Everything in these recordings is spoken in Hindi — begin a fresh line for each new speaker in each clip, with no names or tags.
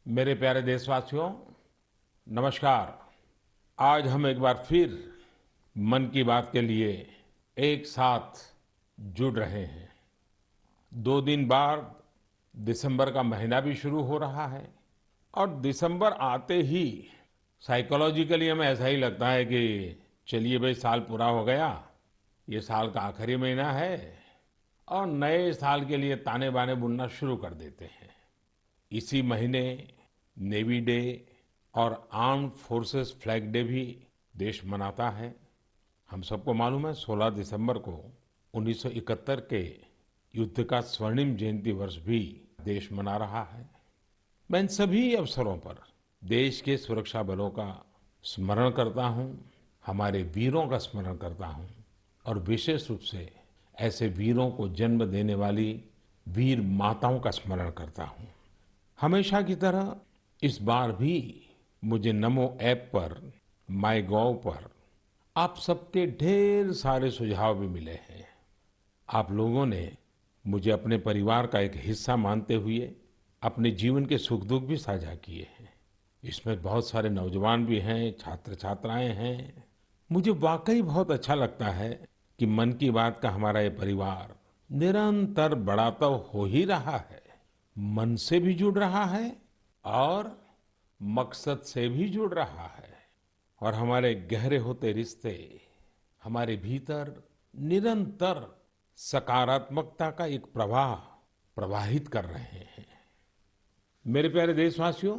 मेरे प्यारे देशवासियों, नमस्कार। आज हम एक बार फिर मन की बात के लिए एक साथ जुड़ रहे हैं। 2 दिन बाद दिसंबर का महीना भी शुरू हो रहा है और दिसंबर आते ही साइकोलॉजिकली हमें ऐसा ही लगता है कि चलिए भाई, साल पूरा हो गया। ये साल का आखिरी महीना है और नए साल के लिए ताने बाने बुनना शुरू कर देते हैं। इसी महीने नेवी डे और आर्म्ड फोर्सेस फ्लैग डे भी देश मनाता है। हम सबको मालूम है, 16 दिसंबर को 1971 के युद्ध का स्वर्णिम जयंती वर्ष भी देश मना रहा है। मैं इन सभी अवसरों पर देश के सुरक्षा बलों का स्मरण करता हूँ, हमारे वीरों का स्मरण करता हूँ और विशेष रूप से ऐसे वीरों को जन्म देने वाली वीर माताओं का स्मरण करता हूँ। हमेशा की तरह इस बार भी मुझे नमो ऐप पर, माय गॉव पर आप सबके ढेर सारे सुझाव भी मिले हैं। आप लोगों ने मुझे अपने परिवार का एक हिस्सा मानते हुए अपने जीवन के सुख दुख भी साझा किए हैं। इसमें बहुत सारे नौजवान भी हैं, छात्र छात्राएं हैं। मुझे वाकई बहुत अच्छा लगता है कि मन की बात का हमारा ये परिवार निरंतर बड़ा तो हो ही रहा है, मन से भी जुड़ रहा है और मकसद से भी जुड़ रहा है। और हमारे गहरे होते रिश्ते हमारे भीतर निरंतर सकारात्मकता का एक प्रवाह प्रवाहित कर रहे हैं। मेरे प्यारे देशवासियों,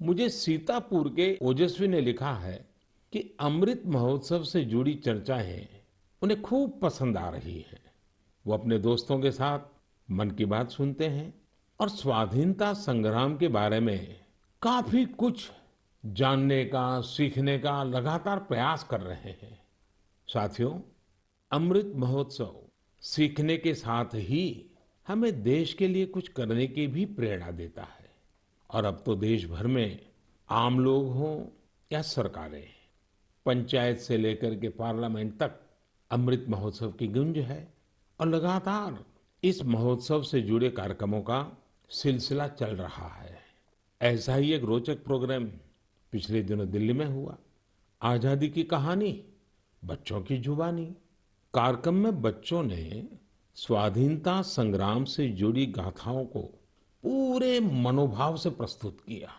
मुझे सीतापुर के ओजस्वी ने लिखा है कि अमृत महोत्सव से जुड़ी चर्चाएं उन्हें खूब पसंद आ रही हैं। वो अपने दोस्तों के साथ मन की बात सुनते हैं और स्वाधीनता संग्राम के बारे में काफी कुछ जानने का, सीखने का लगातार प्रयास कर रहे हैं। साथियों, अमृत महोत्सव सीखने के साथ ही हमें देश के लिए कुछ करने की भी प्रेरणा देता है। और अब तो देश भर में आम लोग हों या सरकारें, पंचायत से लेकर के पार्लियामेंट तक अमृत महोत्सव की गूंज है और लगातार इस महोत्सव से जुड़े कार्यक्रमों का सिलसिला चल रहा है। ऐसा ही एक रोचक प्रोग्राम पिछले दिनों दिल्ली में हुआ। आजादी की कहानी बच्चों की जुबानी कार्यक्रम में बच्चों ने स्वाधीनता संग्राम से जुड़ी गाथाओं को पूरे मनोभाव से प्रस्तुत किया।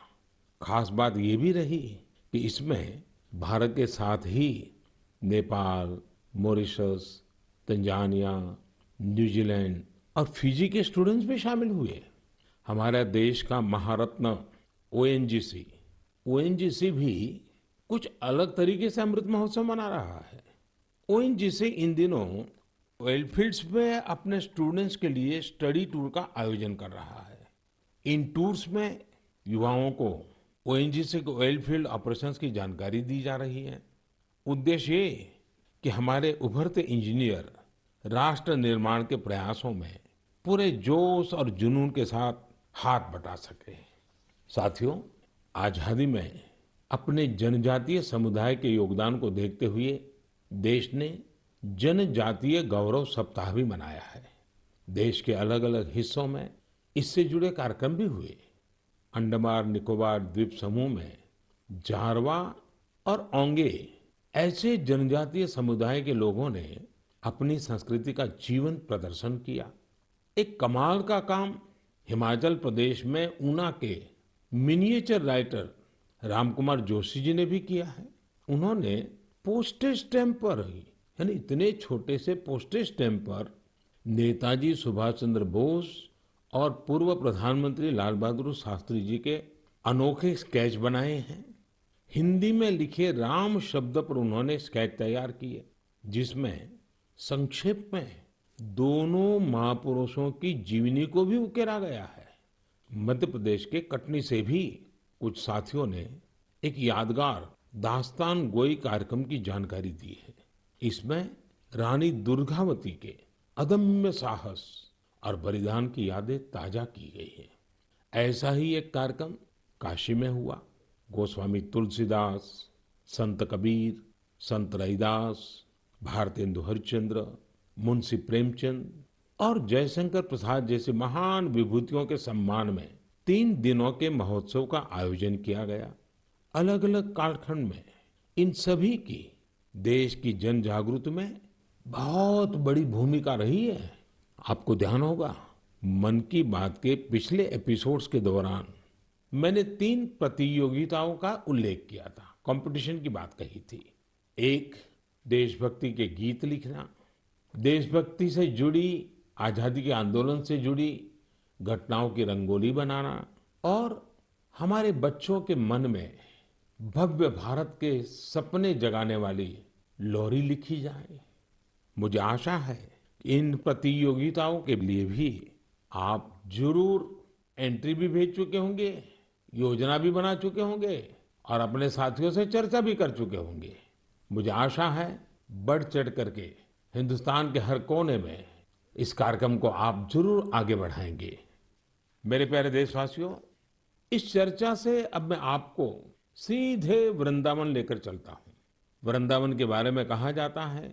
खास बात ये भी रही कि इसमें भारत के साथ ही नेपाल, मॉरिशस, तंजानिया, न्यूजीलैंड और फिजी के स्टूडेंट्स भी शामिल हुए। हमारे देश का महारत्न ओएनजीसी ओएनजीसी भी कुछ अलग तरीके से अमृत महोत्सव मना रहा है। ओएनजीसी इन दिनों ऑयल फील्ड्स में अपने स्टूडेंट्स के लिए स्टडी टूर का आयोजन कर रहा है। इन टूर्स में युवाओं को ओएनजीसी के ऑयल फील्ड ऑपरेशंस की जानकारी दी जा रही है। उद्देश्य ये कि हमारे उभरते इंजीनियर राष्ट्र निर्माण के प्रयासों में पूरे जोश और जुनून के साथ हाथ बटा सके। साथियों, आजादी में अपने जनजातीय समुदाय के योगदान को देखते हुए देश ने जनजातीय गौरव सप्ताह भी मनाया है। देश के अलग अलग हिस्सों में इससे जुड़े कार्यक्रम भी हुए। अंडमान निकोबार द्वीप समूह में जारवा और ओंगे ऐसे जनजातीय समुदाय के लोगों ने अपनी संस्कृति का जीवंत प्रदर्शन किया। एक कमाल का काम हिमाचल प्रदेश में ऊना के मिनिएचर राइटर रामकुमार जोशी जी ने भी किया है। उन्होंने पोस्टेज स्टैम्प पर ही, यानी इतने छोटे से पोस्टेज स्टैम्प पर नेताजी सुभाष चंद्र बोस और पूर्व प्रधानमंत्री लाल बहादुर शास्त्री जी के अनोखे स्केच बनाए हैं। हिंदी में लिखे राम शब्द पर उन्होंने स्केच तैयार किए, जिसमें संक्षेप में दोनों महापुरुषों की जीवनी को भी उकेरा गया है। मध्य प्रदेश के कटनी से भी कुछ साथियों ने एक यादगार दास्तान गोई कार्यक्रम की जानकारी दी है। इसमें रानी दुर्गावती के अदम्य साहस और बलिदान की यादें ताजा की गई है। ऐसा ही एक कार्यक्रम काशी में हुआ। गोस्वामी तुलसीदास, संत कबीर, संत रैदास, भारतेंदु हरिश्चंद्र, मुंशी प्रेमचंद और जयशंकर प्रसाद जैसे महान विभूतियों के सम्मान में 3 दिनों के महोत्सव का आयोजन किया गया। अलग अलग कालखंड में इन सभी की देश की जन जागृति में बहुत बड़ी भूमिका रही है। आपको ध्यान होगा, मन की बात के पिछले एपिसोड्स के दौरान मैंने 3 प्रतियोगिताओं का उल्लेख किया था, कंपटीशन की बात कही थी। एक, देशभक्ति के गीत लिखना, देशभक्ति से जुड़ी, आजादी के आंदोलन से जुड़ी घटनाओं की रंगोली बनाना और हमारे बच्चों के मन में भव्य भारत के सपने जगाने वाली लोरी लिखी जाए। मुझे आशा है कि इन प्रतियोगिताओं के लिए भी आप जरूर एंट्री भी भेज चुके होंगे, योजना भी बना चुके होंगे और अपने साथियों से चर्चा भी कर चुके होंगे। मुझे आशा है बढ़ चढ़ करके हिंदुस्तान के हर कोने में इस कार्यक्रम को आप जरूर आगे बढ़ाएंगे। मेरे प्यारे देशवासियों, इस चर्चा से अब मैं आपको सीधे वृंदावन लेकर चलता हूँ। वृंदावन के बारे में कहा जाता है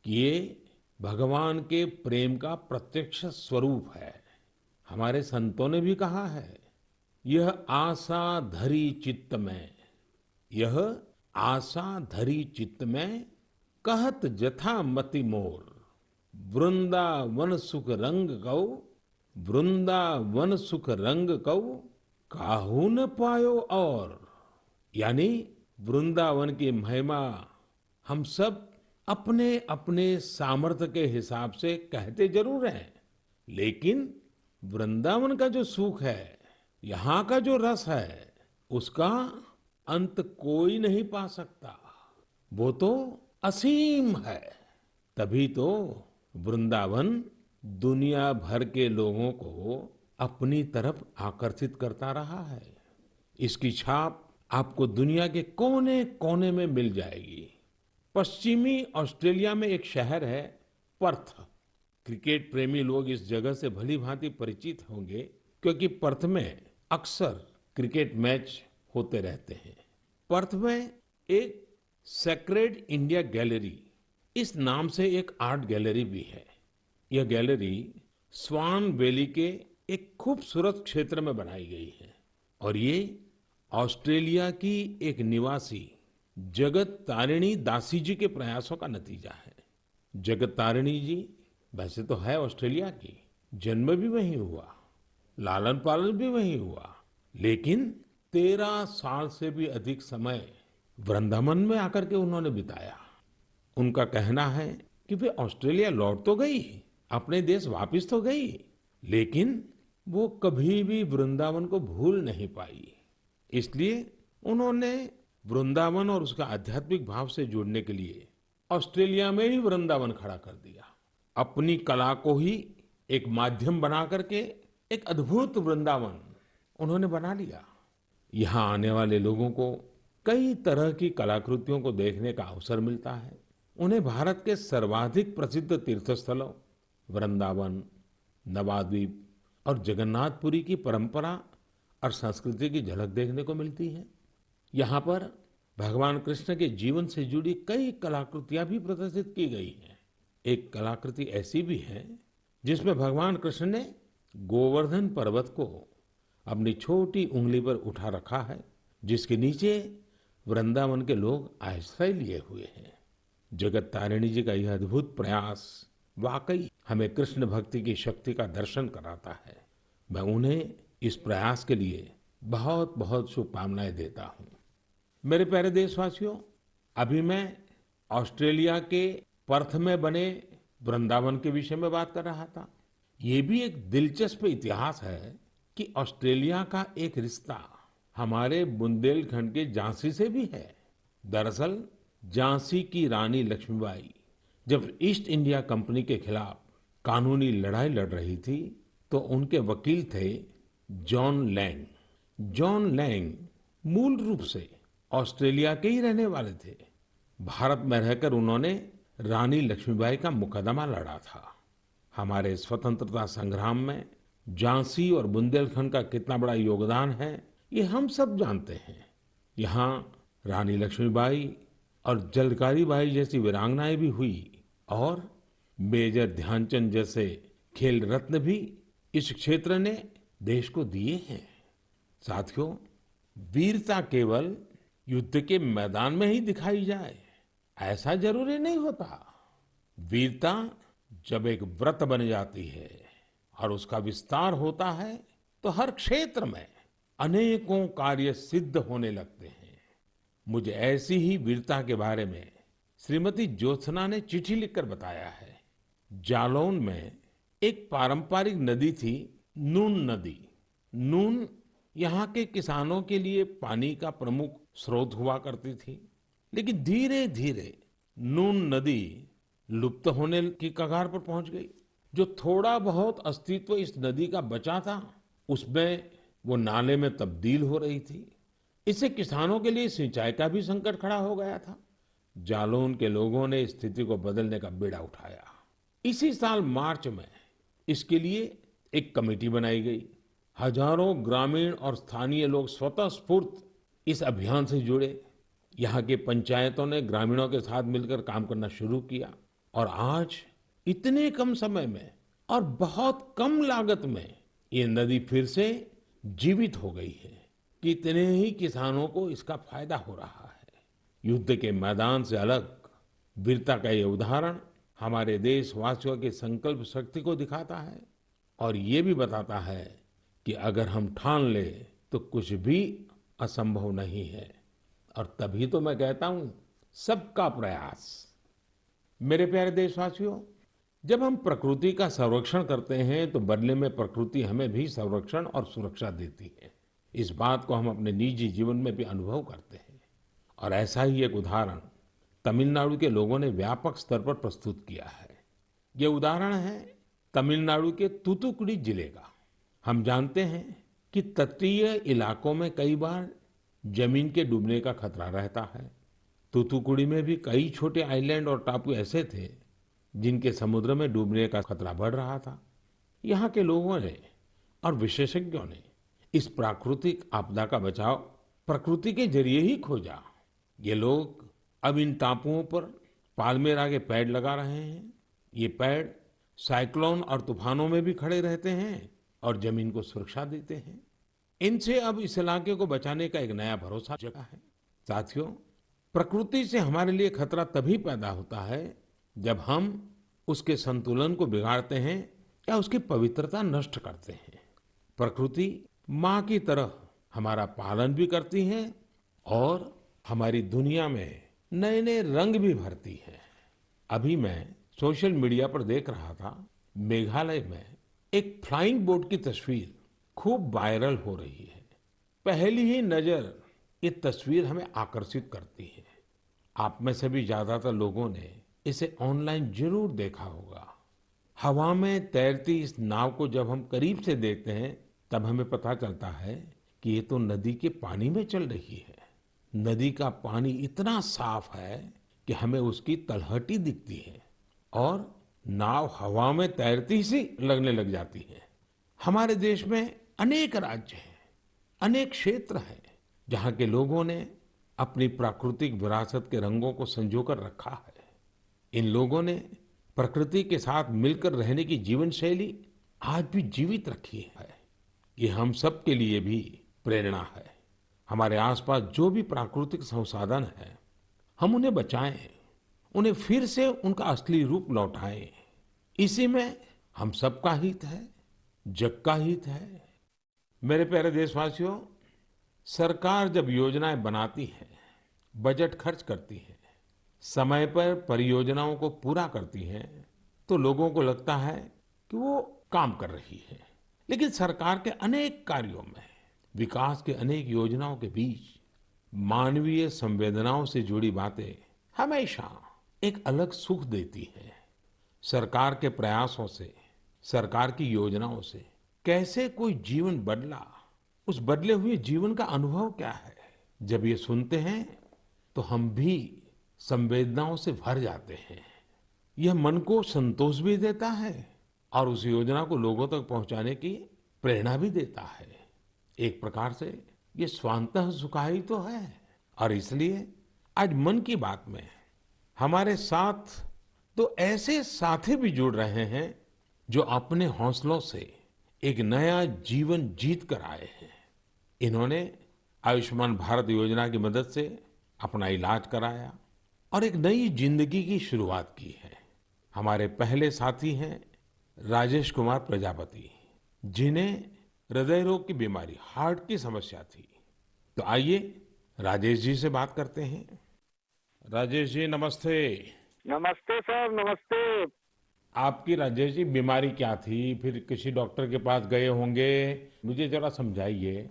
कि ये भगवान के प्रेम का प्रत्यक्ष स्वरूप है। हमारे संतों ने भी कहा है, यह आशा धरी चित्त में, यह आशा धरी चित्त में, कहत जथा मति मोर, वृंदावन सुख रंग कौ, वृंदावन सुख रंग कौ, काहू न पायो और। यानी वृंदावन की महिमा हम सब अपने अपने सामर्थ्य के हिसाब से कहते जरूर हैं, लेकिन वृंदावन का जो सुख है, यहाँ का जो रस है, उसका अंत कोई नहीं पा सकता। वो तो असीम है। तभी तो वृंदावन दुनिया भर के लोगों को अपनी तरफ आकर्षित करता रहा है। इसकी छाप आपको दुनिया के कोने कोने में मिल जाएगी। पश्चिमी ऑस्ट्रेलिया में एक शहर है पर्थ। क्रिकेट प्रेमी लोग इस जगह से भली भांति परिचित होंगे, क्योंकि पर्थ में अक्सर क्रिकेट मैच होते रहते हैं। पर्थ में एक सेक्रेड इंडिया गैलरी, इस नाम से एक आर्ट गैलरी भी है। यह गैलरी स्वान वैली के एक खूबसूरत क्षेत्र में बनाई गई है और ये ऑस्ट्रेलिया की एक निवासी जगत तारिणी दासी जी के प्रयासों का नतीजा है। जगत तारिणी जी वैसे तो है ऑस्ट्रेलिया की, जन्म भी वहीं हुआ, लालन पालन भी वहीं हुआ, लेकिन 13 साल से भी अधिक समय वृंदावन में आकर के उन्होंने बिताया। उनका कहना है कि वे ऑस्ट्रेलिया लौट तो गई, अपने देश वापस तो गई, लेकिन वो कभी भी वृंदावन को भूल नहीं पाई। इसलिए उन्होंने वृंदावन और उसका आध्यात्मिक भाव से जुड़ने के लिए ऑस्ट्रेलिया में ही वृंदावन खड़ा कर दिया। अपनी कला को ही एक माध्यम बना करके एक अद्भुत वृंदावन उन्होंने बना लिया। यहाँ आने वाले लोगों को कई तरह की कलाकृतियों को देखने का अवसर मिलता है। उन्हें भारत के सर्वाधिक प्रसिद्ध तीर्थस्थलों वृंदावन, नवाद्वीप और जगन्नाथपुरी की परंपरा और संस्कृति की झलक देखने को मिलती है। यहाँ पर भगवान कृष्ण के जीवन से जुड़ी कई कलाकृतियां भी प्रदर्शित की गई हैं। एक कलाकृति ऐसी भी है जिसमें भगवान कृष्ण ने गोवर्धन पर्वत को अपनी छोटी उंगली पर उठा रखा है, जिसके नीचे वृंदावन के लोग आश्रय लिए हुए हैं। जगत तारिणी जी का यह अद्भुत प्रयास वाकई हमें कृष्ण भक्ति की शक्ति का दर्शन कराता है। मैं उन्हें इस प्रयास के लिए बहुत बहुत शुभकामनाएं देता हूं। मेरे प्यारे देशवासियों, अभी मैं ऑस्ट्रेलिया के पर्थ में बने वृंदावन के विषय में बात कर रहा था। ये भी एक दिलचस्प इतिहास है कि ऑस्ट्रेलिया का एक रिश्ता हमारे बुंदेलखंड के झांसी से भी है। दरअसल झांसी की रानी लक्ष्मीबाई जब ईस्ट इंडिया कंपनी के खिलाफ कानूनी लड़ाई लड़ रही थी, तो उनके वकील थे जॉन लैंग। जॉन लैंग मूल रूप से ऑस्ट्रेलिया के ही रहने वाले थे। भारत में रहकर उन्होंने रानी लक्ष्मीबाई का मुकदमा लड़ा था। हमारे स्वतंत्रता संग्राम में झांसी और बुंदेलखंड का कितना बड़ा योगदान है, ये हम सब जानते हैं। यहाँ रानी लक्ष्मीबाई और झलकारी बाई जैसी वीरांगनाएं भी हुई और मेजर ध्यानचंद जैसे खेल रत्न भी इस क्षेत्र ने देश को दिए हैं। साथियों, वीरता केवल युद्ध के मैदान में ही दिखाई जाए, ऐसा जरूरी नहीं होता। वीरता जब एक व्रत बन जाती है और उसका विस्तार होता है, तो हर क्षेत्र में अनेकों कार्य सिद्ध होने लगते हैं। मुझे ऐसी ही वीरता के बारे में श्रीमती ज्योत्सना ने चिट्ठी लिखकर बताया है। जालौन में एक पारंपरिक नदी थी, नून नदी। नून यहाँ के किसानों के लिए पानी का प्रमुख स्रोत हुआ करती थी, लेकिन धीरे धीरे नून नदी लुप्त होने की कगार पर पहुंच गई। जो थोड़ा बहुत अस्तित्व इस नदी का बचा था, उसमें वो नाले में तब्दील हो रही थी। इससे किसानों के लिए सिंचाई का भी संकट खड़ा हो गया था। जालौन के लोगों ने स्थिति को बदलने का बीड़ा उठाया। इसी साल मार्च में इसके लिए एक कमेटी बनाई गई। हजारों ग्रामीण और स्थानीय लोग स्वतः स्फूर्त इस अभियान से जुड़े। यहाँ की पंचायतों ने ग्रामीणों के साथ मिलकर काम करना शुरू किया और आज इतने कम समय में और बहुत कम लागत में ये नदी फिर से जीवित हो गई है। कितने ही किसानों को इसका फायदा हो रहा है। युद्ध के मैदान से अलग वीरता का ये उदाहरण हमारे देशवासियों की संकल्प शक्ति को दिखाता है और ये भी बताता है कि अगर हम ठान ले तो कुछ भी असंभव नहीं है। और तभी तो मैं कहता हूं, सबका प्रयास। मेरे प्यारे देशवासियों, जब हम प्रकृति का संरक्षण करते हैं तो बदले में प्रकृति हमें भी संरक्षण और सुरक्षा देती है। इस बात को हम अपने निजी जीवन में भी अनुभव करते हैं और ऐसा ही एक उदाहरण तमिलनाडु के लोगों ने व्यापक स्तर पर प्रस्तुत किया है। ये उदाहरण है तमिलनाडु के तूतुकुड़ी जिले का। हम जानते हैं कि तटीय इलाकों में कई बार जमीन के डूबने का खतरा रहता है। तूतुकुड़ी में भी कई छोटे आइलैंड और टापू ऐसे थे जिनके समुद्र में डूबने का खतरा बढ़ रहा था। यहाँ के लोगों ने और विशेषज्ञों ने इस प्राकृतिक आपदा का बचाव प्रकृति के जरिए ही खोजा। ये लोग अब इन टापुओं पर पाल्मेरा के पेड़ लगा रहे हैं। ये पेड़ साइक्लोन और तूफानों में भी खड़े रहते हैं और जमीन को सुरक्षा देते हैं। इनसे अब इस इलाके को बचाने का एक नया भरोसा जगा है। साथियों, प्रकृति से हमारे लिए खतरा तभी पैदा होता है जब हम उसके संतुलन को बिगाड़ते हैं या उसकी पवित्रता नष्ट करते हैं। प्रकृति माँ की तरह हमारा पालन भी करती है और हमारी दुनिया में नए नए रंग भी भरती है। अभी मैं सोशल मीडिया पर देख रहा था, मेघालय में एक फ्लाइंग बोट की तस्वीर खूब वायरल हो रही है। पहली ही नजर ये तस्वीर हमें आकर्षित करती है। आप में से भी ज्यादातर लोगों ने इसे ऑनलाइन जरूर देखा होगा। हवा में तैरती इस नाव को जब हम करीब से देखते हैं तब हमें पता चलता है कि ये तो नदी के पानी में चल रही है। नदी का पानी इतना साफ है कि हमें उसकी तलहटी दिखती है और नाव हवा में तैरती सी लगने लग जाती है। हमारे देश में अनेक राज्य हैं, अनेक क्षेत्र हैं जहाँ के लोगों ने अपनी प्राकृतिक विरासत के रंगों को संजोकर रखा है। इन लोगों ने प्रकृति के साथ मिलकर रहने की जीवन शैली आज भी जीवित रखी है। ये हम सब के लिए भी प्रेरणा है। हमारे आसपास जो भी प्राकृतिक संसाधन है, हम उन्हें बचाएं, उन्हें फिर से उनका असली रूप लौटाएं। इसी में हम सबका हित है, जग का हित है। मेरे प्यारे देशवासियों, सरकार जब योजनाएं बनाती है, बजट खर्च करती है, समय पर परियोजनाओं को पूरा करती है, तो लोगों को लगता है कि वो काम कर रही है। लेकिन सरकार के अनेक कार्यों में, विकास के अनेक योजनाओं के बीच मानवीय संवेदनाओं से जुड़ी बातें हमेशा एक अलग सुख देती है। सरकार के प्रयासों से, सरकार की योजनाओं से कैसे कोई जीवन बदला, उस बदले हुए जीवन का अनुभव क्या है, जब ये सुनते हैं तो हम भी संवेदनाओं से भर जाते हैं। यह मन को संतोष भी देता है और उस योजना को लोगों तक पहुंचाने की प्रेरणा भी देता है। एक प्रकार से ये स्वांतः सुखाई तो है। और इसलिए आज मन की बात में हमारे साथ तो ऐसे साथी भी जुड़ रहे हैं जो अपने हौसलों से एक नया जीवन जीत कर आए हैं। इन्होंने आयुष्मान भारत योजना की मदद से अपना इलाज कराया और एक नई जिंदगी की शुरुआत की है। हमारे पहले साथी हैं राजेश कुमार प्रजापति, जिन्हें हृदय रोग की बीमारी, हार्ट की समस्या थी। तो आइए राजेश जी से बात करते हैं। राजेश जी नमस्ते।
नमस्ते सर, नमस्ते।
आपकी राजेश जी बीमारी क्या थी? फिर किसी डॉक्टर के पास गए होंगे, मुझे जरा समझाइए।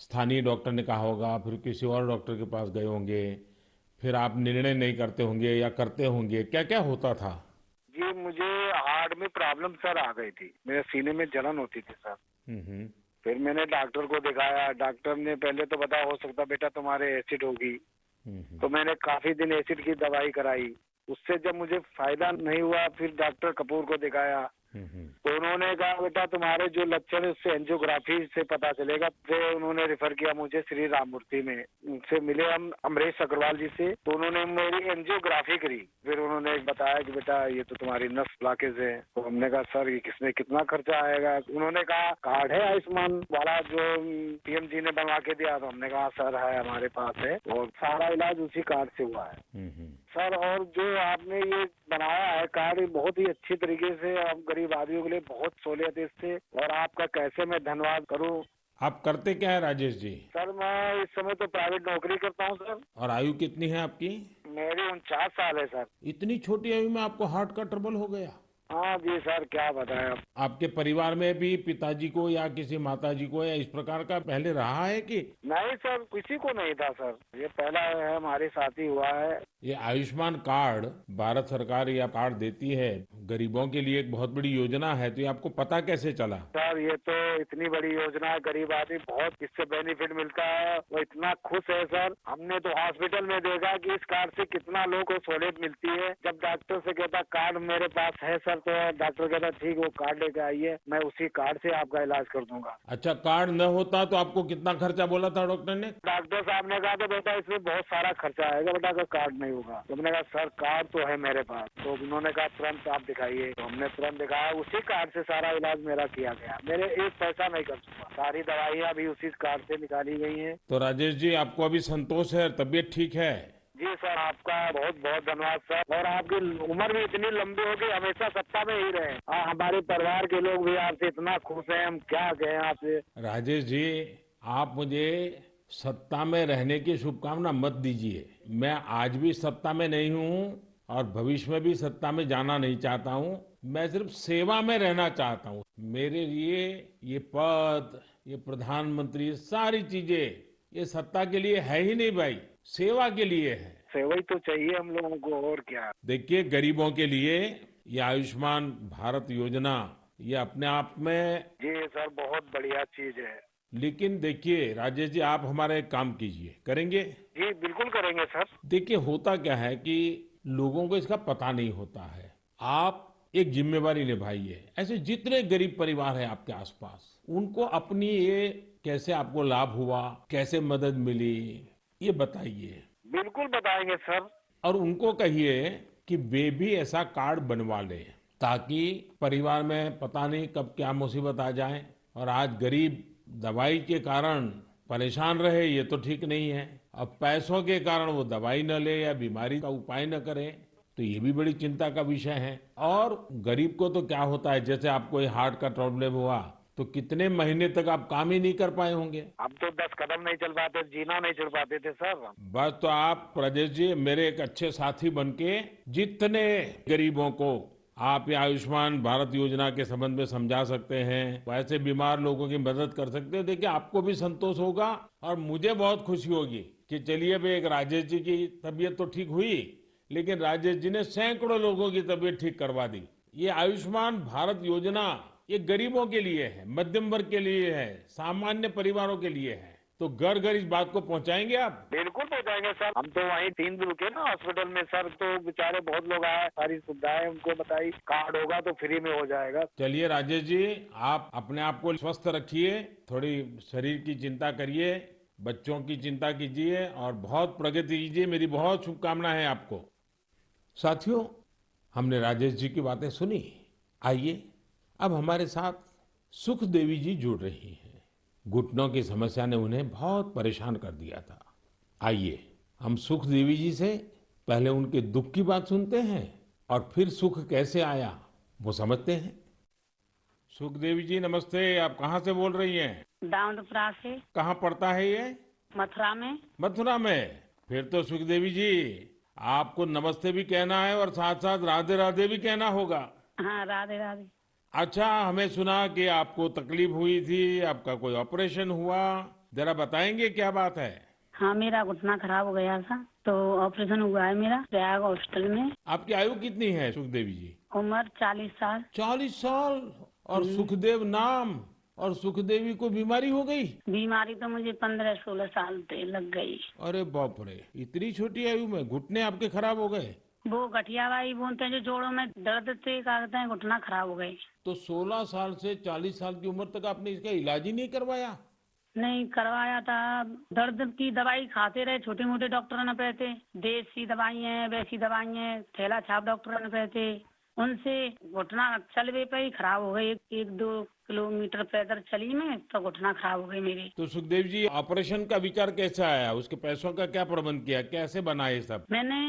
स्थानीय डॉक्टर ने कहा होगा, फिर किसी और डॉक्टर के पास गए होंगे, फिर आप निर्णय नहीं करते होंगे या करते होंगे, क्या क्या होता था?
जी, मुझे हार्ट में प्रॉब्लम सर आ गई थी। मेरे सीने में जलन होती थी सर।
हम्म।
फिर मैंने डॉक्टर को दिखाया। डॉक्टर ने पहले तो बताया हो सकता बेटा तुम्हारे एसिड होगी।
हम्म।
तो मैंने काफी दिन एसिड की दवाई कराई। उससे जब मुझे फायदा नहीं हुआ, फिर डॉक्टर कपूर को दिखाया।
हम्म।
तो उन्होंने कहा बेटा तुम्हारे जो लक्षण है उससे एंजियोग्राफी से पता चलेगा। फिर उन्होंने रेफर किया मुझे श्री राम मूर्ति में। उनसे मिले हम अमरीश अग्रवाल जी से, तो उन्होंने मेरी एंजियोग्राफी करी। फिर उन्होंने बताया कि बेटा ये तो तुम्हारी नस ब्लॉकेज है। तो हमने कहा सर ये किसमें कितना खर्चा आएगा? उन्होंने कहा कार्ड है आयुष्मान वाला जो पीएम जी ने बनवा के दिया। तो हमने कहा सर है हमारे पास है, और सारा इलाज उसी कार्ड से हुआ है
हम्म।
सर। और जो आपने ये बनाया है कार्ड, ये बहुत ही अच्छी तरीके से आप गरीब आदमियों के लिए बहुत सहूलियत है इससे। और आपका कैसे मैं धन्यवाद करूं।
आप करते क्या है राजेश जी?
सर मैं इस समय तो प्राइवेट नौकरी करता हूं सर।
और आयु कितनी है आपकी?
मेरी 49 साल है सर।
इतनी छोटी आयु में आपको हार्ट का ट्रबल हो गया?
हाँ जी सर, क्या बताएं अब।
आपके परिवार में भी पिताजी को या किसी माताजी को या इस प्रकार का पहले रहा है कि?
नहीं सर, किसी को नहीं था सर। ये पहला है हमारे साथ ही हुआ है।
ये आयुष्मान कार्ड भारत सरकार या कार्ड देती है गरीबों के लिए, एक बहुत बड़ी योजना है, तो ये आपको पता कैसे चला?
सर ये तो इतनी बड़ी योजना है, गरीब आदमी बहुत इससे बेनिफिट मिलता है। वो इतना खुश है सर। हमने तो हॉस्पिटल में देखा कि इस कार्ड से कितना लोगों को सहूलियत मिलती है। जब डॉक्टर से कहता कार्ड मेरे पास है सर, तो डॉक्टर कहता ठीक वो कार्ड लेके आइए, मैं उसी कार्ड से आपका इलाज कर दूंगा।
अच्छा, कार्ड न होता तो आपको कितना खर्चा बोला था डॉक्टर ने?
डॉक्टर साहब ने कहा था बेटा इसमें बहुत सारा खर्चा आएगा बेटा, अगर कार्ड नहीं होगा। तो मैंने कहा सर कार्ड तो है मेरे पास। तो उन्होंने कहा तुरंत आप दिखाइए। तो हमने तुरंत दिखाया, उसी कार्ड से सारा इलाज मेरा किया गया। मेरे एक पैसा नहीं खर्च हुआ। सारी दवाइयाँ भी उसी कार्ड से निकाली गई हैं।
तो राजेश जी आपको अभी संतोष है, तबीयत ठीक है?
जी सर, आपका बहुत बहुत धन्यवाद सर। और आपकी उम्र भी इतनी लंबी होगी, हमेशा सत्ता में ही रहे। हमारे परिवार के लोग भी आपसे इतना खुश हैं, हम क्या कहें आपसे।
राजेश जी, आप मुझे सत्ता में रहने की शुभकामना मत दीजिए। मैं आज भी सत्ता में नहीं हूँ और भविष्य में भी सत्ता में जाना नहीं चाहता हूँ। मैं सिर्फ सेवा में रहना चाहता हूँ। मेरे लिए ये पद, ये प्रधानमंत्री, सारी चीजें ये सत्ता के लिए है ही नहीं भाई, सेवा के लिए है।
सेवा ही तो चाहिए हम लोगों को, और क्या।
देखिए, गरीबों के लिए ये आयुष्मान भारत योजना ये अपने आप में,
जी सर, बहुत बढ़िया चीज है।
लेकिन देखिए राजेश जी, आप हमारा एक काम कीजिए, करेंगे?
जी बिल्कुल करेंगे सर।
देखिए, होता क्या है कि लोगों को इसका पता नहीं होता है। आप एक जिम्मेवारी निभाइए, ऐसे जितने गरीब परिवार हैं आपके आसपास, उनको अपनी ये कैसे आपको लाभ हुआ, कैसे मदद मिली, ये बताइए।
बिल्कुल बताएंगे सर।
और उनको कहिए कि वे भी ऐसा कार्ड बनवा लें, ताकि परिवार में पता नहीं कब क्या मुसीबत आ जाए। और आज गरीब दवाई के कारण परेशान रहे, ये तो ठीक नहीं है। अब पैसों के कारण वो दवाई न ले या बीमारी का उपाय न करे, तो ये भी बड़ी चिंता का विषय है। और गरीब को तो क्या होता है, जैसे आपको ये हार्ट का प्रॉब्लम हुआ, तो कितने महीने तक आप काम ही नहीं कर पाए होंगे।
हम तो 10 कदम नहीं चल पाते, जीना नहीं चढ़ पाते थे सर।
बस, तो आप राजेश जी मेरे एक अच्छे साथी बनके जितने गरीबों को आप ये आयुष्मान भारत योजना के संबंध में समझा सकते हैं, वैसे बीमार लोगों की मदद कर सकते हैं। देखिए, आपको भी संतोष होगा और मुझे बहुत खुशी होगी कि चलिए भाई, एक राजेश जी की तबीयत तो ठीक हुई, लेकिन राजेश जी ने सैकड़ों लोगों की तबीयत ठीक करवा दी। ये आयुष्मान भारत योजना ये गरीबों के लिए है, मध्यम वर्ग के लिए है, सामान्य परिवारों के लिए है। तो घर घर इस बात को पहुंचाएंगे आप?
बिल्कुल पहुंचाएंगे सर। हम तो वहीं 3 दिन रुके ना हॉस्पिटल में सर, तो बेचारे बहुत लोग आए, सारी सुविधाएं उनको बताई। कार्ड होगा तो फ्री में हो जाएगा।
चलिए राजेश जी, आप अपने आप को स्वस्थ रखिए, थोड़ी शरीर की चिंता करिए, बच्चों की चिंता कीजिए और बहुत प्रगति कीजिए। मेरी बहुत शुभकामनाएं हैं आपको। साथियों, हमने राजेश जी की बातें सुनी। आइए अब हमारे साथ सुख देवी जी जुड़ रही हैं। घुटनों की समस्या ने उन्हें बहुत परेशान कर दिया था। आइए हम सुख देवी जी से पहले उनके दुख की बात सुनते हैं और फिर सुख कैसे आया वो समझते हैं। सुखदेवी जी नमस्ते, आप कहाँ से बोल रही हैं?
दाऊदपुरा से।
कहाँ पड़ता है ये?
मथुरा में।
मथुरा में। फिर तो सुखदेवी जी आपको नमस्ते भी कहना है और साथ साथ राधे राधे भी कहना होगा।
हाँ, राधे राधे।
अच्छा, हमें सुना कि आपको तकलीफ हुई थी, आपका कोई ऑपरेशन हुआ, जरा बताएंगे क्या बात है?
हाँ, मेरा घुटना खराब हो गया था तो ऑपरेशन हुआ है मेरा प्रयाग हॉस्पिटल में।
आपकी आयु कितनी है सुखदेवी जी?
उम्र 40 साल।
40 साल। और सुखदेव नाम और सुखदेवी को बीमारी हो गई?
बीमारी तो मुझे 15-16 साल से लग गई।
अरे बाप रे, इतनी छोटी आयु में घुटने आपके खराब हो गए?
वो गठियावाई बोलते हैं, जो जोड़ों में दर्द से कहते हैं, घुटना खराब हो गई।
तो 16 साल से 40 साल की उम्र तक आपने इसका इलाज ही नहीं करवाया?
नहीं करवाया था। दर्द की दवाई खाते रहे, छोटे मोटे डॉक्टरों ने कहते, देसी दवाई है, वैसी दवाई है, थैला छाप डॉक्टरों ने कहते, उनसे घुटना चलवे पे ही खराब हो गई। 1-2 किलोमीटर पैदल चली मैं तो घुटना खराब हो गई मेरी।
तो सुखदेव जी ऑपरेशन का विचार कैसे आया, उसके पैसों का क्या प्रबंध किया, कैसे बना ये सब?
मैंने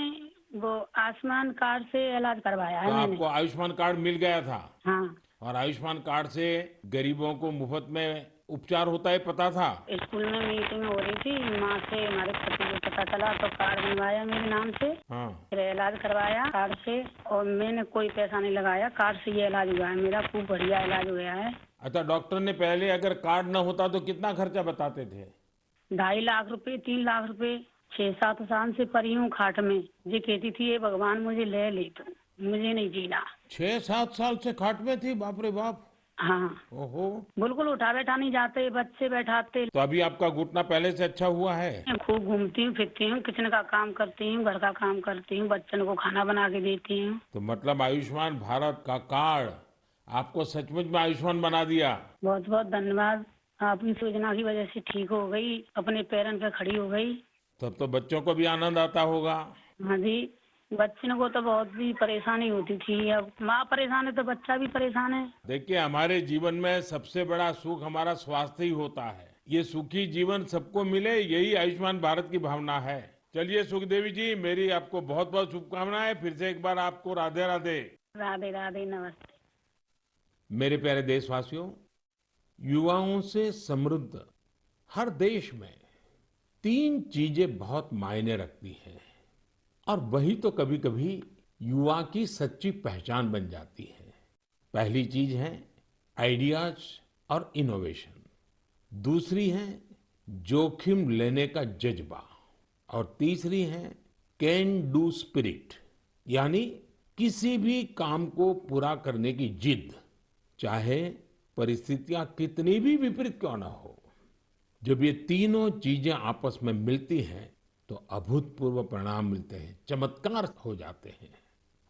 वो आयुष्मान कार्ड से इलाज करवाया
तो
है मैंने।
आपको आयुष्मान कार्ड मिल गया था?
हाँ।
और आयुष्मान कार्ड से गरीबों को मुफ्त में उपचार होता है पता था?
स्कूल में मीटिंग हो रही थी, माँ से हमारे पति को पता चला तो कार्ड बनवाया मेरे नाम से।
हाँ।
फिर इलाज करवाया कार्ड से और मैंने कोई पैसा नहीं लगाया। कार्ड से ये इलाज हुआ है मेरा, खूब बढ़िया इलाज हो गया है।
अच्छा, डॉक्टर ने पहले अगर कार्ड न होता तो कितना खर्चा बताते थे?
2.5 लाख रुपए, 3 लाख रुपए। 6-7 साल से पड़ी हूँ खाट में। ये कहती थी, ये भगवान मुझे ले तो मुझे नहीं जीना।
6-7 साल से खाट में थी? बाप रे बाप।
हाँ,
ओहो।
बिल्कुल उठा बैठा नहीं जाते, बच्चे बैठाते।
तो अभी आपका घुटना पहले से अच्छा हुआ है?
मैं खूब घूमती हूँ, फिरती हूँ, किचन का काम करती हूँ, घर का काम करती हूँ, बच्चन को खाना बना के देती हूँ।
तो मतलब आयुष्मान भारत का कार्ड आपको सचमुच में आयुष्मान बना दिया।
बहुत बहुत धन्यवाद। आपकी योजना की वजह से ठीक हो गई, अपने पैरन पे खड़ी हो गई।
तब तो बच्चों को भी आनंद आता होगा।
हाँ जी, बच्चन को तो बहुत भी परेशानी होती थी। अब माँ परेशान है तो बच्चा भी परेशान है।
देखिए, हमारे जीवन में सबसे बड़ा सुख हमारा स्वास्थ्य ही होता है। ये सुखी जीवन सबको मिले, यही आयुष्मान भारत की भावना है। चलिए सुखदेवी जी, मेरी आपको बहुत बहुत शुभकामनाएं। फिर से एक बार आपको राधे राधे।
राधे राधे, नमस्ते।
मेरे प्यारे देशवासियों, युवाओं से समृद्ध हर देश में 3 चीजें बहुत मायने रखती हैं और वही तो कभी कभी युवा की सच्ची पहचान बन जाती है। पहली चीज है आइडियाज और इनोवेशन। दूसरी है जोखिम लेने का जज्बा। और तीसरी है कैन डू स्पिरिट, यानी किसी भी काम को पूरा करने की जिद, चाहे परिस्थितियां कितनी भी विपरीत क्यों ना हो। जब ये तीनों चीजें आपस में मिलती हैं तो अभूतपूर्व परिणाम मिलते हैं, चमत्कार हो जाते हैं।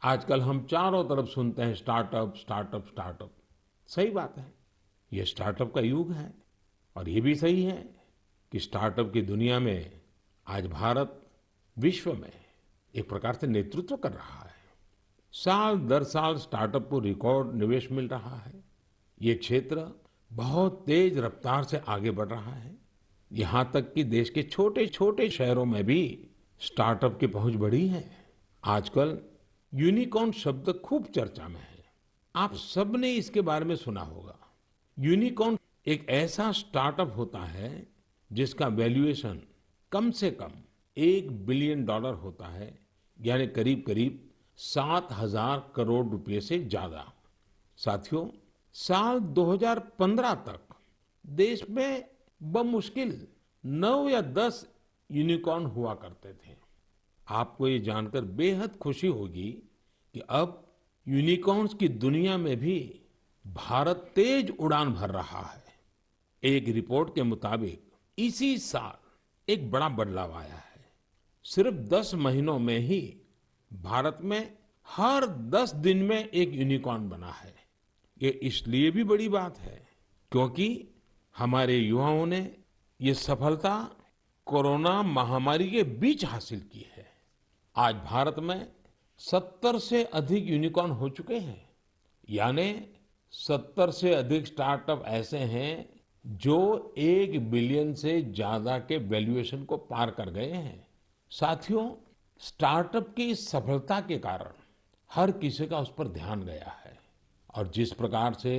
आजकल हम चारों तरफ सुनते हैं स्टार्टअप स्टार्टअप स्टार्टअप। सही बात है, ये स्टार्टअप का युग है। और ये भी सही है कि स्टार्टअप की दुनिया में आज भारत विश्व में एक प्रकार से नेतृत्व कर रहा है। साल दर साल स्टार्टअप को रिकॉर्ड निवेश मिल रहा है। ये क्षेत्र बहुत तेज रफ्तार से आगे बढ़ रहा है। यहाँ तक कि देश के छोटे छोटे शहरों में भी स्टार्टअप की पहुंच बढ़ी है। आजकल यूनिकॉर्न शब्द खूब चर्चा में है। आप सबने इसके बारे में सुना होगा। यूनिकॉर्न एक ऐसा स्टार्टअप होता है जिसका वैल्यूएशन कम से कम $1 बिलियन होता है, यानी करीब करीब 7,000 करोड़ रुपए से ज्यादा। साथियों, साल 2015 तक देश में बमुश्किल 9 या 10 यूनिकॉर्न हुआ करते थे। आपको ये जानकर बेहद खुशी होगी कि अब यूनिकॉर्न्स की दुनिया में भी भारत तेज उड़ान भर रहा है। एक रिपोर्ट के मुताबिक इसी साल एक बड़ा बदलाव आया है। सिर्फ 10 महीनों में ही भारत में हर 10 दिन में एक यूनिकॉर्न बना है। ये इसलिए भी बड़ी बात है क्योंकि हमारे युवाओं ने ये सफलता कोरोना महामारी के बीच हासिल की है। आज भारत में 70 से अधिक यूनिकॉर्न हो चुके हैं, यानी 70 से अधिक स्टार्टअप ऐसे हैं जो 1 बिलियन से ज्यादा के वैल्यूएशन को पार कर गए हैं। साथियों, स्टार्टअप की इस सफलता के कारण हर किसी का उस पर ध्यान गया है और जिस प्रकार से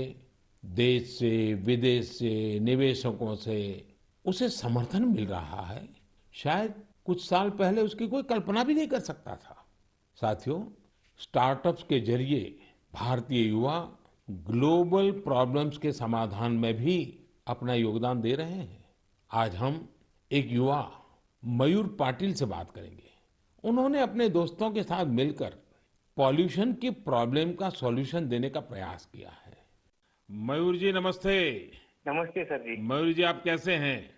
देश से, विदेश से, निवेशकों से उसे समर्थन मिल रहा है, शायद कुछ साल पहले उसकी कोई कल्पना भी नहीं कर सकता था। साथियों, स्टार्टअप्स के जरिए भारतीय युवा ग्लोबल प्रॉब्लम्स के समाधान में भी अपना योगदान दे रहे हैं। आज हम एक युवा मयूर पाटिल से बात करेंगे। उन्होंने अपने दोस्तों के साथ मिलकर पॉल्यूशन की प्रॉब्लम का सॉल्यूशन देने का प्रयास किया है। मयूर जी नमस्ते।
नमस्ते सर जी।
मयूर जी, आप कैसे हैं?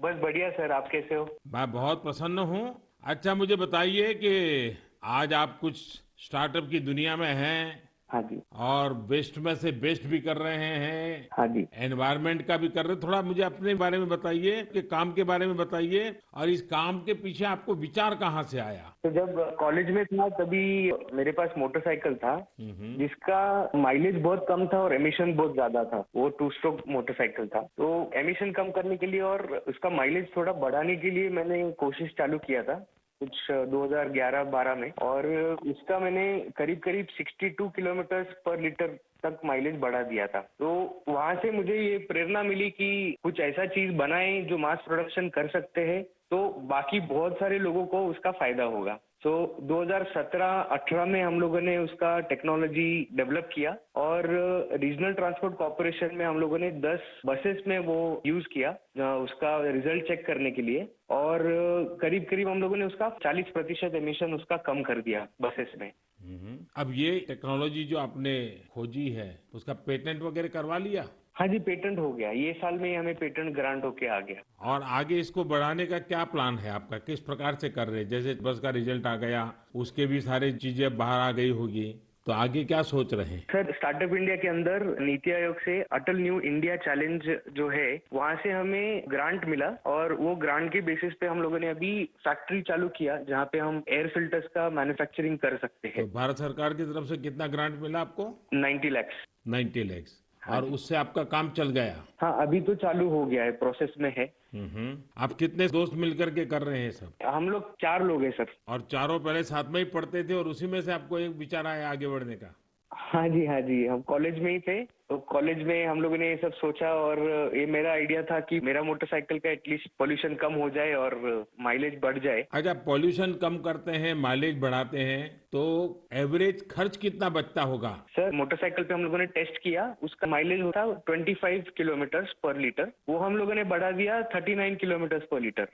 बस बढ़िया सर, आप कैसे हो?
मैं बहुत प्रसन्न हूँ। अच्छा, मुझे बताइए कि आज आप कुछ स्टार्टअप की दुनिया में हैं
हाँ जी।
और वेस्ट में से बेस्ट भी कर रहे हैं,
हाँ जी।
एनवायरनमेंट का भी कर रहे हैं। थोड़ा मुझे अपने बारे में बताइए, कि काम के बारे में बताइए और इस काम के पीछे आपको विचार कहाँ से आया?
तो जब कॉलेज में था तभी मेरे पास मोटरसाइकिल था जिसका माइलेज बहुत कम था और एमिशन बहुत ज्यादा था। वो 2 स्ट्रोक मोटरसाइकिल था, तो एमिशन कम करने के लिए और उसका माइलेज थोड़ा बढ़ाने के लिए मैंने कोशिश चालू किया था कुछ 2011-12 में, और उसका मैंने करीब करीब 62 किलोमीटर पर लीटर तक माइलेज बढ़ा दिया था। तो वहां से मुझे ये प्रेरणा मिली कि कुछ ऐसा चीज बनाएं जो मास प्रोडक्शन कर सकते हैं, तो बाकी बहुत सारे लोगों को उसका फायदा होगा। तो 2017-18 में हम लोगों ने उसका टेक्नोलॉजी डेवलप किया और रीजनल ट्रांसपोर्ट कॉर्पोरेशन में हम लोगों ने 10 बसेस में वो यूज किया उसका रिजल्ट चेक करने के लिए, और करीब करीब हम लोगों ने उसका 40% एमिशन उसका कम कर दिया बसेस में।
अब ये टेक्नोलॉजी जो आपने खोजी है, उसका पेटेंट वगैरह करवा लिया?
हाँ जी, पेटेंट हो गया। ये साल में ही हमें पेटेंट ग्रांट होके आ गया।
और आगे इसको बढ़ाने का क्या प्लान है आपका? किस प्रकार से कर रहे हैं? जैसे बस का रिजल्ट आ गया, उसके भी सारी चीजें बाहर आ गई होगी, तो आगे क्या सोच रहे हैं?
सर, स्टार्टअप इंडिया के अंदर नीति आयोग से अटल न्यू इंडिया चैलेंज जो है, वहाँ से हमें ग्रांट मिला और वो ग्रांट के बेसिस पे हम लोगों ने अभी फैक्ट्री चालू किया जहाँ पे हम एयर फिल्टर्स का मैन्युफैक्चरिंग कर सकते हैं।
तो भारत सरकार की तरफ से कितना ग्रांट मिला आपको?
90 लाख।
90 लाख। और उससे आपका काम चल गया?
हाँ, अभी तो चालू हो गया है, प्रोसेस में है।
आप कितने दोस्त मिलकर के कर रहे हैं सब?
हम लोग 4 लोग हैं सर।
और चारों पहले साथ में ही पढ़ते थे और उसी में से आपको एक विचार आया आगे बढ़ने का?
हाँ जी, हाँ जी, हम कॉलेज में ही थे, तो कॉलेज में हम लोगों ने ये सब सोचा और ये मेरा आइडिया था कि मेरा मोटरसाइकिल का एटलीस्ट पोल्यूशन कम हो जाए और माइलेज बढ़ जाए।
अच्छा, पोल्यूशन कम करते हैं, माइलेज बढ़ाते हैं, तो एवरेज खर्च कितना बचता होगा?
सर, मोटरसाइकिल पे हम लोगों ने टेस्ट किया, उसका माइलेज होता 25 किलोमीटर पर लीटर, वो हम लोगों ने बढ़ा दिया 39 किलोमीटर पर लीटर।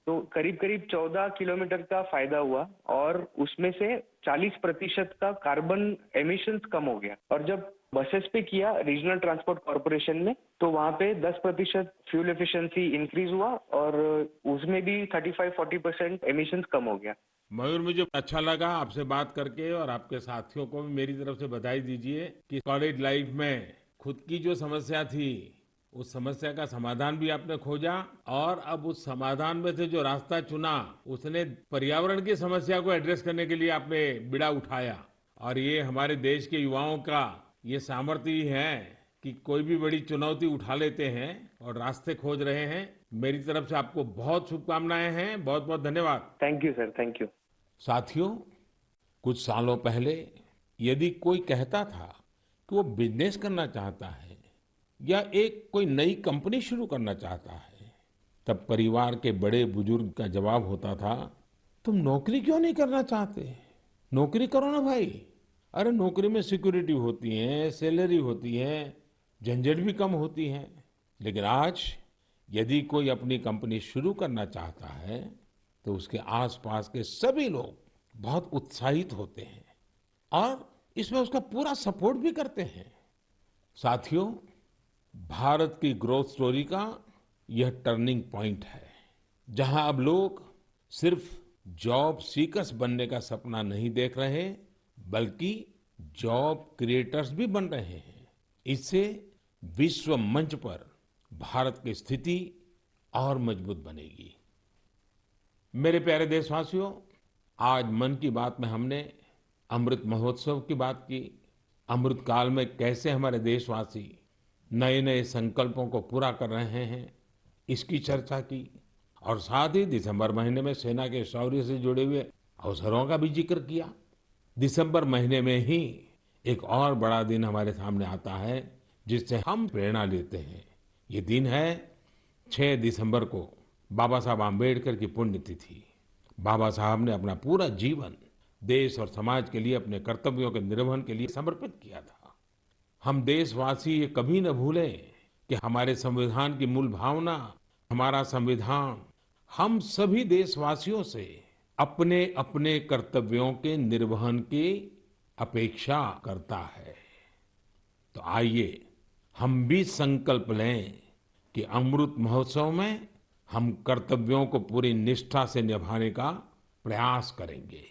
तो करीब करीब 14 किलोमीटर का फायदा हुआ और उसमें से 40% का कार्बन एमिशंस कम हो गया। और जब बसेस पे किया रीजनल ट्रांसपोर्ट कॉर्पोरेशन में, तो वहाँ पे 10% फ्यूल एफिशिएंसी इंक्रीज हुआ और उसमें भी 35-40% एमिशंस कम हो गया।
मयूर, मुझे अच्छा लगा आपसे बात करके और आपके साथियों को भी मेरी तरफ से बधाई दीजिए कि कॉलेज लाइफ में खुद की जो समस्या थी, उस समस्या का समाधान भी आपने खोजा और अब उस समाधान में से जो रास्ता चुना, उसने पर्यावरण की समस्या को एड्रेस करने के लिए आपने बीड़ा उठाया। और ये हमारे देश के युवाओं का ये सामर्थ्य ही है कि कोई भी बड़ी चुनौती उठा लेते हैं और रास्ते खोज रहे हैं। मेरी तरफ से आपको बहुत शुभकामनाएं हैं। बहुत बहुत धन्यवाद।
Thank you sir, thank you.
साथियों, कुछ सालों पहले यदि कोई कहता था कि वो बिजनेस करना चाहता है या एक कोई नई कंपनी शुरू करना चाहता है, तब परिवार के बड़े बुजुर्ग का जवाब होता था, तुम नौकरी क्यों नहीं करना चाहते? नौकरी करो ना भाई। अरे नौकरी में सिक्योरिटी होती है, सैलरी होती है, झंझट भी कम होती है। लेकिन आज यदि कोई अपनी कंपनी शुरू करना चाहता है तो उसके आसपास के सभी लोग बहुत उत्साहित होते हैं और इसमें उसका पूरा सपोर्ट भी करते हैं। साथियों, भारत की ग्रोथ स्टोरी का यह टर्निंग पॉइंट है, जहां अब लोग सिर्फ जॉब सीकर्स बनने का सपना नहीं देख रहे, बल्कि जॉब क्रिएटर्स भी बन रहे हैं। इससे विश्व मंच पर भारत की स्थिति और मजबूत बनेगी। मेरे प्यारे देशवासियों, आज मन की बात में हमने अमृत महोत्सव की बात की। अमृत काल में कैसे हमारे देशवासी नए नए संकल्पों को पूरा कर रहे हैं, इसकी चर्चा की। और साथ ही दिसंबर महीने में सेना के शौर्य से जुड़े हुए अवसरों का भी जिक्र किया। दिसंबर महीने में ही एक और बड़ा दिन हमारे सामने आता है जिससे हम प्रेरणा लेते हैं। ये दिन है 6 दिसंबर को बाबा साहब आम्बेडकर की पुण्यतिथि। बाबा साहब ने अपना पूरा जीवन देश और समाज के लिए, अपने कर्तव्यों के निर्वहन के लिए समर्पित किया था। हम देशवासी ये कभी न भूलें कि हमारे संविधान की मूल भावना, हमारा संविधान हम सभी देशवासियों से अपने अपने कर्तव्यों के निर्वहन की अपेक्षा करता है। तो आइए हम भी संकल्प लें कि अमृत महोत्सव में हम कर्तव्यों को पूरी निष्ठा से निभाने का प्रयास करेंगे।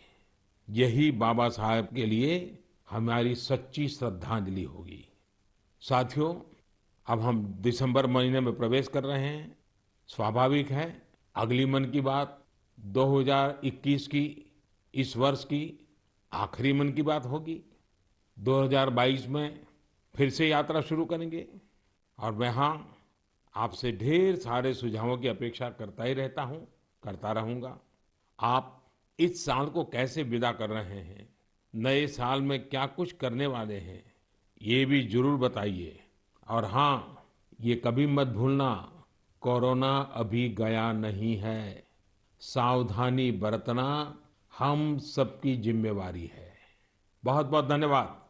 यही बाबा साहब के लिए हमारी सच्ची श्रद्धांजलि होगी। साथियों, अब हम दिसंबर महीने में प्रवेश कर रहे हैं। स्वाभाविक है अगली मन की बात 2021 की, इस वर्ष की आखिरी मन की बात होगी। 2022 में फिर से यात्रा शुरू करेंगे और मैं हाँ आपसे ढेर सारे सुझावों की अपेक्षा करता ही रहता हूँ, करता रहूंगा। आप इस साल को कैसे विदा कर रहे हैं, नए साल में क्या कुछ करने वाले हैं, ये भी जरूर बताइए। और हाँ, ये कभी मत भूलना, कोरोना अभी गया नहीं है। सावधानी बरतना हम सबकी जिम्मेवारी है। बहुत बहुत धन्यवाद।